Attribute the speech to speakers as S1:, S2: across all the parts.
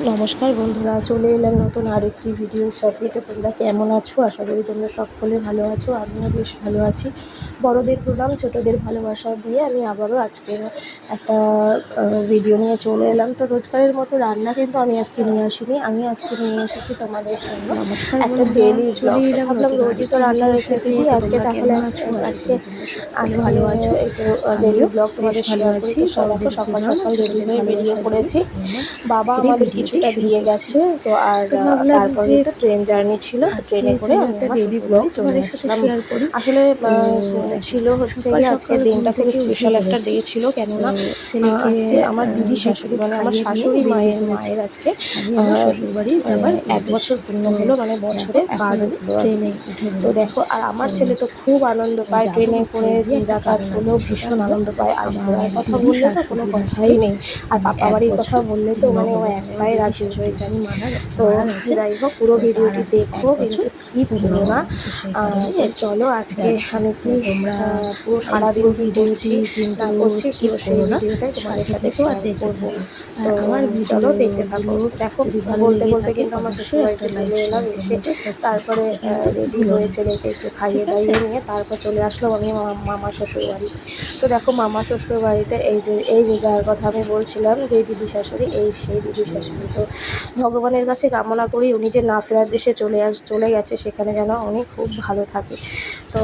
S1: নমস্কার বন্ধুরা, চলে এলাম নতুন আরেকটি ভিডিওর সাথে। তো তোমরা কেমন আছো? আশা করি তোমরা সকলে ভালো আছো। আমিও বেশ ভালো আছি। বড়দের প্রণাম, ছোটদের ভালোবাসা দিয়ে আমি আবারও আজকে একটা ভিডিও নিয়ে চলে এলাম। তো রোজকারের মতো রান্না কিন্তু আমি আজকে নিয়ে আসিনি। আমি আজকে নিয়ে এসেছি তোমাদের জন্য
S2: নমস্কার
S1: একটা
S2: বন্ধুরা,
S1: ডেলি
S2: চলে
S1: ব্লগ। তো
S2: এলাম
S1: ভাবলাম
S2: নতুন
S1: রোজই তো
S2: আরেকটি
S1: রান্নার
S2: ভিডিওর
S1: রেসিপি
S2: সাথে।
S1: দিই,
S2: তো
S1: আজকে
S2: তোমরা
S1: তাহলে
S2: কেমন আছো? আশা
S1: আজকে
S2: করি তোমরা সকলে
S1: আজকে
S2: ভালো আছো।
S1: একটু ডেলি
S2: আমিও
S1: ব্লগ
S2: বেশ
S1: তোমাদের
S2: ভালো
S1: শেয়ার করি।
S2: আছি।
S1: তো দেখো
S2: বড়দের
S1: সকাল
S2: প্রণাম,
S1: সকাল রেডি
S2: ছোটদের
S1: হয়ে বেরিয়ে
S2: ভালোবাসা দিয়ে
S1: পড়েছি।
S2: আমরা
S1: বাবা
S2: আজকের এই
S1: আমাদের
S2: ভিডিওটি
S1: কিছুটা
S2: শুরু
S1: দিয়ে
S2: করছি।
S1: গেছে। তো আর
S2: তো ভাবলাম
S1: তারপরে
S2: যে
S1: তো ট্রেন জার্নি ছিল, তো
S2: আজকে
S1: ট্রেনে করে
S2: যেন
S1: আমি
S2: একটা
S1: আমার
S2: ডেলি ব্লগ
S1: শ্বশুরবাড়ি চলে
S2: তোমাদের সাথে
S1: আসলাম।
S2: শেয়ার করি।
S1: আসলে
S2: তো দেখো,
S1: ছিল হচ্ছে
S2: সকাল
S1: গিয়ে
S2: সকাল
S1: আজকের
S2: ঘুম
S1: দিনটা
S2: থেকে
S1: খুবই
S2: উঠে
S1: স্পেশাল একটা
S2: পড়েছি।
S1: ডে ছিল।
S2: তো
S1: কেননা
S2: ছেলেকে
S1: আজকে আমার দিদি শাশুড়ি,
S2: বিস্কুট
S1: মানে আমার
S2: খাইয়ে দিয়ে
S1: শাশুড়ি
S2: বেরিয়ে
S1: মায়ের
S2: পড়েছি।
S1: মায়ের আজকে
S2: আমি আমার শ্বশুরবাড়ি
S1: মানে
S2: যাবার
S1: 1 বছর
S2: উদ্দেশ্যে।
S1: পূর্ণ
S2: তো
S1: হলো, মানে
S2: দেখো,
S1: বছরে
S2: এখন
S1: কাজ
S2: আমি
S1: উঠলো আর কি।
S2: ট্রেনে উঠে
S1: তো
S2: পড়েছি।
S1: দেখো, আর
S2: তো
S1: আমার ছেলে তো খুব আনন্দ পায়
S2: যাবো
S1: ট্রেনে
S2: হচ্ছে
S1: করে,
S2: গিয়ে একটা
S1: যাতায়াত
S2: কারণ আছে,
S1: করলেও
S2: সেটা
S1: ভীষণ
S2: হলো
S1: আনন্দ পায়। আর
S2: আমার
S1: ঘোরার কথা
S2: দিদি
S1: বললে তো কোনো
S2: শাশুড়ির
S1: কথাই
S2: আজকে
S1: নেই। আর
S2: মানে
S1: পাপা
S2: এক
S1: বাড়ির কথা
S2: বছর
S1: বললে তো
S2: পূর্ণ
S1: মানে ও
S2: হলো।
S1: এক
S2: মানে আমার
S1: পায়ে
S2: দিদি
S1: রাজি হয়ে
S2: শাশুড়ি
S1: যায়।
S2: যিনি
S1: তো
S2: মারা গেছেন,
S1: যাই হোক, পুরো
S2: তো তার
S1: ভিডিওটি
S2: আর কি
S1: দেখো,
S2: 1 বছর
S1: কিন্তু স্কিপ
S2: পূর্ণ
S1: করো না।
S2: হলো। তো সেই কারণেই
S1: তো
S2: আর কি
S1: চলো আজকে
S2: যাচ্ছি।
S1: আমি
S2: তো
S1: কি
S2: তোমরা
S1: পুরো
S2: এই
S1: সারাদিন
S2: পুরো
S1: কি করছি
S2: ভিডিওটি কিন্তু
S1: না করছি
S2: স্কিপ
S1: পুরো সেই
S2: করো না,
S1: ভিডিওটাই তোমাদের
S2: সাথে
S1: সাথে
S2: থেকো আর
S1: শেয়ার
S2: দেখতে
S1: করব।
S2: থাকো। আর
S1: তো
S2: আমার
S1: চলো দেখতে থাকো।
S2: ভিডিওগুলো
S1: দেখো,
S2: যদি ভালো
S1: বলতে
S2: লেগে
S1: বলতে
S2: থাকে
S1: কিন্তু আমার
S2: অবশ্যই একটা
S1: শ্বশুরবাড়িতে
S2: লাইক
S1: চলে এলাম।
S2: শেয়ার
S1: এসে
S2: কমেন্ট ও সাবস্ক্রাইব
S1: তারপরে
S2: করতে কিন্তু
S1: রেডি
S2: ভুলো
S1: হয়ে
S2: না।
S1: ছেলেকে একটু খাইয়ে
S2: ঠিক আছে?
S1: দাইয়ে নিয়ে তারপর চলে আসলাম আমি মামা শ্বশুরবাড়ি। তো দেখো, মামা শ্বশুরবাড়িতে এই যে যার কথা আমি বলছিলাম, যে দিদি শাশুড়ি, এই সেই দিদি শাশুড়ি। তো ভগবানের কাছে কামনা করি উনি যে না ফেরার দেশে চলে গেছে, সেখানে যেন উনি খুব ভালো থাকে। তো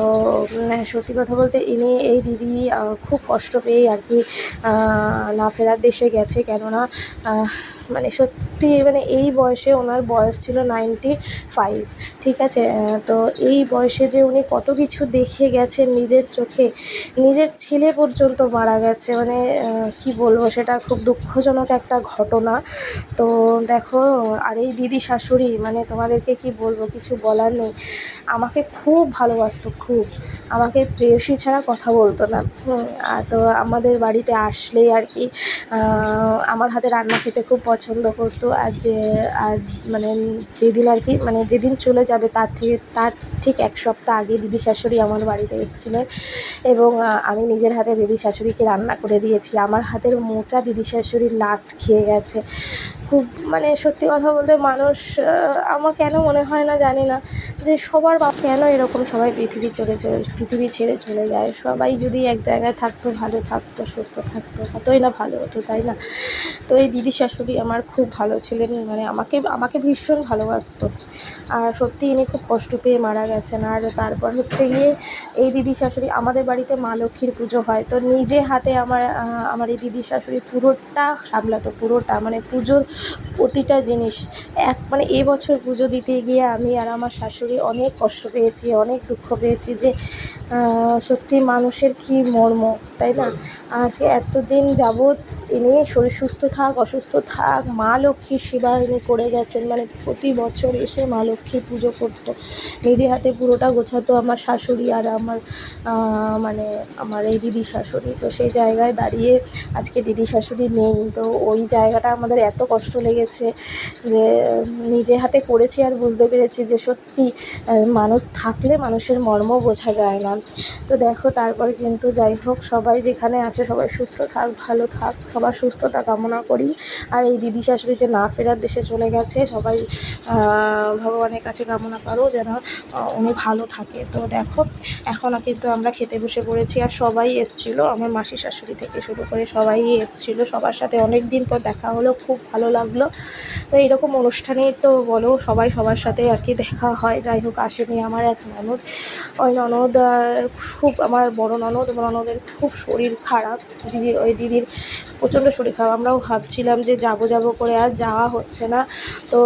S1: সত্যি কথা বলতে এই দিদি খুব কষ্ট পেয়েই আর কি না ফেরার দেশে গেছে। কেননা মানে সত্যি, মানে এই বয়সে, ওনার বয়স ছিল 95, ঠিক আছে? তো এই বয়সে যে উনি কত কিছু দেখে গেছেন নিজের চোখে, নিজের ছেলে পর্যন্ত মারা গেছে, মানে কি বলবো, সেটা খুব দুঃখজনক একটা ঘটনা। তো দেখো, আর এই দিদি শাশুড়ি, মানে তোমাদেরকে কি বলবো, কিছু বলার নেই। আমাকে খুব ভালোবাসতো, খুব। আমাকে প্রেয়সী ছাড়া কথা বলতো না। আর তো আমাদের বাড়িতে আসলেই আর কি আমার হাতে রান্না খেতে খুব পছন্দ করতো। আর মানে যেদিন আর কি, মানে যেদিন চলে যাবে তার ঠিক 1 সপ্তাহ আগে দিদি শাশুড়ি আমার বাড়িতে এসেছিলেন, এবং আমি নিজের হাতে দিদি শাশুড়িকে রান্না করে দিয়েছি। আমার হাতের মোচা দিদি শাশুড়ি লাস্ট খেয়ে গেছে। খুব, মানে সত্যি কথা বলতে, মানুষ আমার কেন মনে হয় না জানি না, যে সবার কেন এরকম সবাই পৃথিবী ছেড়ে চলে যায়। সবাই যদি এক জায়গায় থাকতো, ভালো থাকতো, সুস্থ থাকতো, কতই না ভালো হতো, তাই না? তো এই দিদি শাশুড়ি আমার খুব ভালো ছিলেন, মানে আমাকে ভীষণ ভালোবাসতো। আর সত্যি ইনি খুব কষ্ট পেয়ে মারা গেছেন। আর তারপর হচ্ছে গিয়ে এই দিদি শাশুড়ি, আমাদের বাড়িতে মা লক্ষ্মীর পুজো হয়, তো নিজে হাতে আমার এই দিদি শাশুড়ি পুরোটা সামলাতো, পুরোটা, মানে পুজোর প্রতিটা জিনিস। মানে এবছর পুজো দিতে গিয়ে আমি আর আমার শাশুড়ি অনেক কষ্ট পেয়েছি, অনেক দুঃখ পেয়েছি, যে সত্যি মানুষের কী মর্ম, তাই না? আজকে এতদিন যাবৎ ইনি শরীর সুস্থ থাক, অসুস্থ থাক, মা লক্ষ্মীর সেবা ইনি করে গেছেন। মানে প্রতি বছর এসে মা লক্ষ্মীর পুজো করতো, নিজে হাতে পুরোটা গোছাতো আমার শাশুড়ি। আর মানে আমার এই দিদি শাশুড়ি, তো সেই জায়গায় দাঁড়িয়ে আজকে দিদি শাশুড়ি নেই। তো ওই জায়গাটা আমাদের এত কষ্ট লেগেছে, যে নিজে হাতে করেছি আর বুঝতে পেরেছি যে সত্যি মানুষ থাকলে মানুষের মর্ম বোঝা যায় না। তো দেখো, তারপর কিন্তু যাই হোক, সবাই যেখানে আছে সবাই সুস্থ থাক, ভালো থাক, সবার সুস্থতা কামনা করি। আর এই দিদি শাশুড়ি যে না ফেরার দেশে চলে গেছে, সবাই ভগবানের কাছে কামনা করো যেন উনি ভালো থাকে। তো দেখো, এখন কিন্তু আমরা খেতে বসে পড়েছি, আর সবাই এসেছিলো, আমার মাসি শাশুড়ি থেকে শুরু করে সবাই এসেছিলো। সবার সাথে অনেক দিন পর দেখা হলো, খুব ভালো লাগলো। তো এইরকম অনুষ্ঠানেই তো বলো, সবাই সবার সাথে আর কি দেখা হয়। যাই হোক, আসেনি আমার এক ননদ, ওই ননদ খুব, আমার বড় ননদের খুব শরীর খারাপ। ওই দিদির প্রচণ্ড শরীর খারাপ। আমরাও ভাবছিলাম যে যাবো করে, আর যাওয়া হচ্ছে না। তো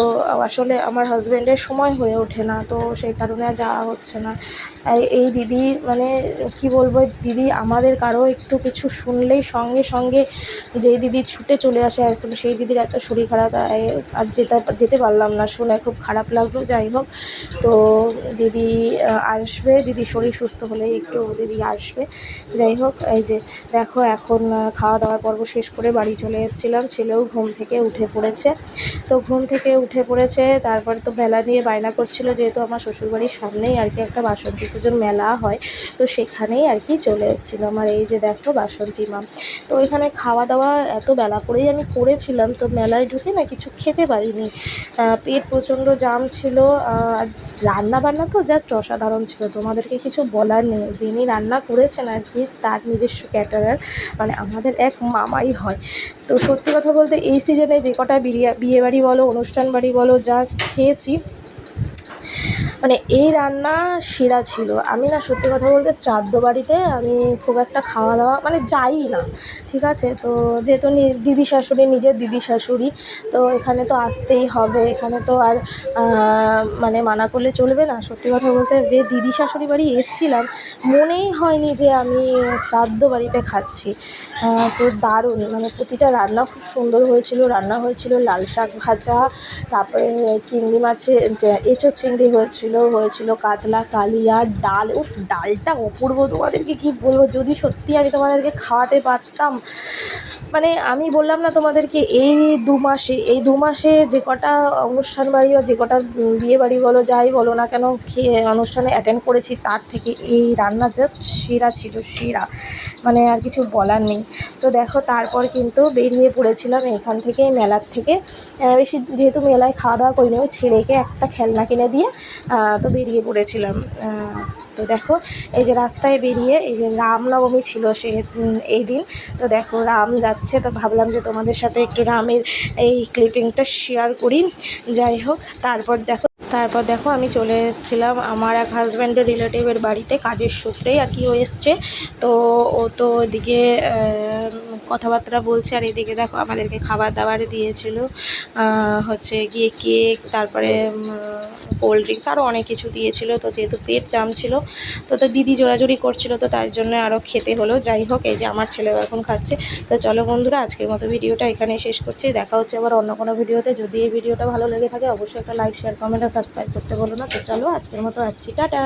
S1: আসলে আমার হাজব্যান্ডের সময় হয়ে ওঠে না, তো সেই কারণে আর যাওয়া হচ্ছে না। এই দিদি, মানে কি বলবো, দিদি আমাদের কারো একটু কিছু শুনলেই সঙ্গে সঙ্গে যেই দিদি ছুটে চলে আসে, এখন সেই দিদির এত শরীর খারাপ, আর যেতে পারলাম না, শুনে খুব খারাপ লাগলো। যাই হোক, তো দিদি আসবে, দিদি শরীর সুস্থ হলেই একটু দিদি আসবে। যাই হোক, এই যে দেখো, এখন খাওয়া দাওয়ার পর্ব শেষ করে বাড়ি চলে এসেছিলাম। ছেলেও ঘুম থেকে উঠে পড়েছে। তো ঘুম থেকে উঠে পড়েছে, তারপরে তো মেলা নিয়ে বায়না করছিল, যেহেতু আমার শ্বশুরবাড়ির সামনেই আর কি একটা বাসন্তী পুজোর মেলা হয়, তো সেখানেই আর কি চলে এসেছিলাম। আর এই যে দেখো বাসন্তী মা, তো এখানে খাওয়া দাওয়া এত বেলা করেই আমি করেছিলাম, তো মেলায় ঢুকে না কিছু খেতে পারিনি, পেট প্রচণ্ড জাম ছিল। আর রান্না বান্না তো জাস্ট অসাধারণ ছিল, তোমাদেরকে কিছু বলার নেই। যিনি রান্না করেছেন আর কি তার নিজস্ব ক্যাটারার, মানে আমাদের এক মামাই হয়। তো সত্যি কথা বলতে এই সিজনে যে কটা বিয়েবাড়ি বলো, অনুষ্ঠান বাড়ি বলো, যা খেয়েছি, মানে এই রান্না সেরা ছিল। আমি না সত্যি কথা বলতে শ্রাদ্ধ বাড়িতে আমি খুব একটা খাওয়া দাওয়া মানে যাই না, ঠিক আছে। তো যেহেতু দিদি শাশুড়ি, নিজের দিদি শাশুড়ি, তো এখানে তো আসতেই হবে, এখানে তো আর মানে মানা করলে চলবে না। সত্যি কথা বলতে যে দিদি শাশুড়ি বাড়ি এসেছিলাম, মনেই হয়নি যে আমি শ্রাদ্ধ বাড়িতে খাচ্ছি। তো দারুণ, মানে প্রতিটা রান্না খুব সুন্দর হয়েছিল। রান্না হয়েছিল লাল শাক ভাজা, তারপরে চিংড়ি মাছের যে এঁচোড় চিংড়ি হয়েছিল কাতলা কালিয়া, ডাল, উফ ডালটা অপূর্ব, তোমাদেরকে কী বলবো, যদি সত্যি আমি তোমাদেরকে খাওয়াতে পারতাম। মানে আমি বললাম না তোমাদেরকে, এই দু মাসে যে কটা অনুষ্ঠান বাড়ি বা যে কটা বিয়ে বাড়ি বলো, যাই বলো না কেন, অনুষ্ঠানে অ্যাটেন্ড করেছি, তার থেকে এই রান্না জাস্ট সেরা ছিল, সেরা, মানে আর কিছু বলার নেই। তো দেখো তারপর কিন্তু বেরিয়ে পড়েছিলাম এখান থেকে, মেলার থেকে। বেশি যেহেতু মেলায় খাওয়া দাওয়া করিনি, ওই ছেলেকে একটা খেলনা কিনে দিয়ে তো বেরিয়ে পড়েছিলাম। তো দেখো এই যে রাস্তায় বেরিয়ে, এই যে রামনবমী ছিল এই দিন, তো দেখো রাম যাচ্ছে, তো ভাবলাম যে তোমাদের সাথে একটু রামের এই ক্লিপিংটা শেয়ার করি। যাই হোক, তারপর দেখো আমি চলে এসেছিলাম আমার এক হাজব্যান্ডের রিলেটিভের বাড়িতে, কাজের সূত্রেই আর কি ও এসছে। তো ও তো ওদিকে কথাবার্তা বলছে, আর এদিকে দেখো আমাদেরকে খাবার দাবার দিয়েছিল, হচ্ছে গিয়ে কেক, তারপরে কোল্ড ড্রিঙ্কস, আরও অনেক কিছু দিয়েছিল। তো যেহেতু পেট জাম ছিল, তো দিদি জোরাজুরি করছিল, তো তাই জন্য আরও খেতে হলো। যাই হোক, এই যে আমার ছেলেও এখন খাচ্ছে। তো চলো বন্ধুরা, আজকের মতো ভিডিওটা এখানেই শেষ করছি। দেখা হচ্ছে আবার অন্য কোনো ভিডিওতে। যদি এই ভিডিওটা ভালো লেগে থাকে অবশ্যই একটা লাইক, শেয়ার, কমেন্ট আর সাবস্ক্রাইব করতে বলো না। তো চলো আজকের মতো আসছি, টাটা।